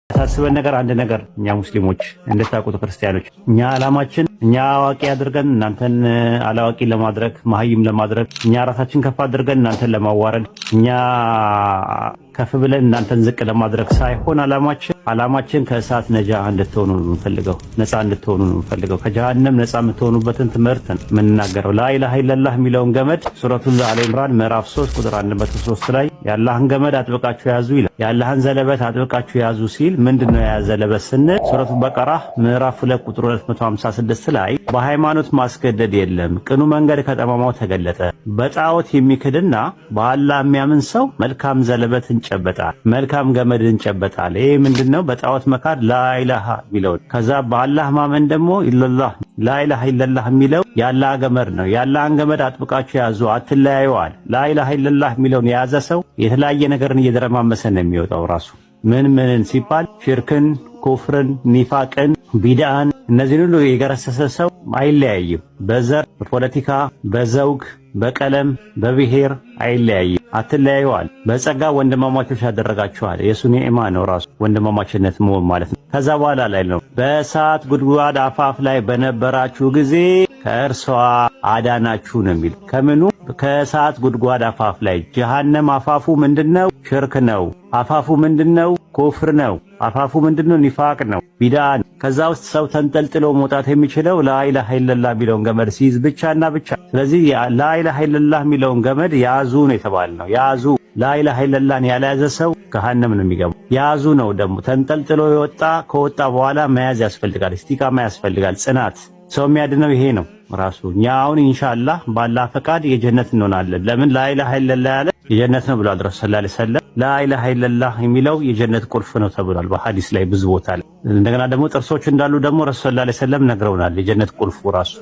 ያሳስበን ነገር አንድ ነገር እኛ ሙስሊሞች እንድታውቁት ክርስቲያኖች እኛ አላማችን እኛ አዋቂ አድርገን እናንተን አላዋቂ ለማድረግ መሀይም ለማድረግ እኛ ራሳችን ከፍ አድርገን እናንተን ለማዋረድ እኛ ከፍ ብለን እናንተን ዝቅ ለማድረግ ሳይሆን አላማችን ከእሳት ነጃ እንድትሆኑ ነው የምንፈልገው፣ ነፃ እንድትሆኑ ነው የምንፈልገው። ከጀሃነም ነፃ የምትሆኑበትን ትምህርት ነው የምንናገረው። ላኢላሃ ኢለላህ የሚለውን ገመድ ሱረቱል አሊ ኢምራን ምዕራፍ 3 ቁጥር 103 ላይ የአላህን ገመድ አጥብቃችሁ ያዙ ይላል። የአላህን ዘለበት አጥብቃችሁ ያዙ ሲል ምንድነው ያ ዘለበት ስንል ሱረቱል በቀራ ምዕራፍ 2 ቁጥር 256 ላይ በሃይማኖት ማስገደድ የለም፣ ቅኑ መንገድ ከጠማማው ተገለጠ። በጣዖት የሚክድና በአላህ የሚያምን ሰው መልካም ዘለበት እንጨበጣል፣ መልካም ገመድ እንጨበጣል። ይሄ ምንድነው? በጣዖት መካድ ላኢላሃ የሚለው ከዛ በአላህ ማመን ደግሞ ኢላላህ ላኢላሃ ኢለላህ የሚለው የአላህ ገመድ ነው። የአላህን ገመድ አጥብቃችሁ ያዙ አትለያዩዋል። ላኢላሃ ኢለላህ የሚለውን የያዘ ሰው የተለያየ ነገርን እየደረማመሰ ነው የሚወጣው። ራሱ ምንን ሲባል ሽርክን፣ ኩፍርን፣ ኒፋቅን፣ ቢድአን እነዚህን ሁሉ የገረሰሰ ሰው አይለያይም። በዘር፣ በፖለቲካ፣ በዘውግ፣ በቀለም፣ በብሔር አይለያይም። አትለያዩዋል። በጸጋ ወንድማማቾች ያደረጋችኋል። የሱ ኒዕማ ነው ራሱ ወንድማማችነት መሆን ማለት ነው። ከዛ በኋላ ላይ ነው በእሳት ጉድጓድ አፋፍ ላይ በነበራችሁ ጊዜ ከእርሷ አዳናችሁ ነው የሚል። ከምኑ? ከእሳት ጉድጓድ አፋፍ ላይ። ጀሃነም አፋፉ ምንድነው? ሽርክ ነው። አፋፉ ምንድነው? ኩፍር ነው። አፋፉ ምንድነው? ኒፋቅ ነው፣ ቢድአን። ከዛ ውስጥ ሰው ተንጠልጥሎ መውጣት የሚችለው ላኢላሃ ኢለላህ የሚለውን ገመድ ሲይዝ ብቻና ብቻ። ስለዚህ ላኢላሃ ኢለላህ የሚለውን ገመድ ያዙ ነው የተባልነው። ያዙ። ላኢላሃ ኢለላህን ያልያዘ ሰው ገሃነም ነው የሚገባው። ያዙ ነው ደግሞ ተንጠልጥሎ የወጣ ከወጣ በኋላ መያዝ ያስፈልጋል፣ ኢስቲቃማ ያስፈልጋል፣ ጽናት። ሰው የሚያድነው ይሄ ነው ራሱ። እኛ አሁን ኢንሻአላህ ባላህ ፈቃድ የጀነት እንሆናለን። ለምን? ላኢላሃ ኢለላህ ያለ የጀነት ነው ብሏል ረሱል ሰለላሁ ዐለይሂ ወሰለም። ላኢላሃ ኢለላህ የሚለው የጀነት ቁልፍ ነው ተብሏል በሐዲስ ላይ ብዙ ቦታ ላይ። እንደገና ደግሞ ጥርሶች እንዳሉ ደግሞ ረሱል ሰለላሁ ዐለይሂ ወሰለም ነግረውናል። የጀነት ቁልፉ ራሱ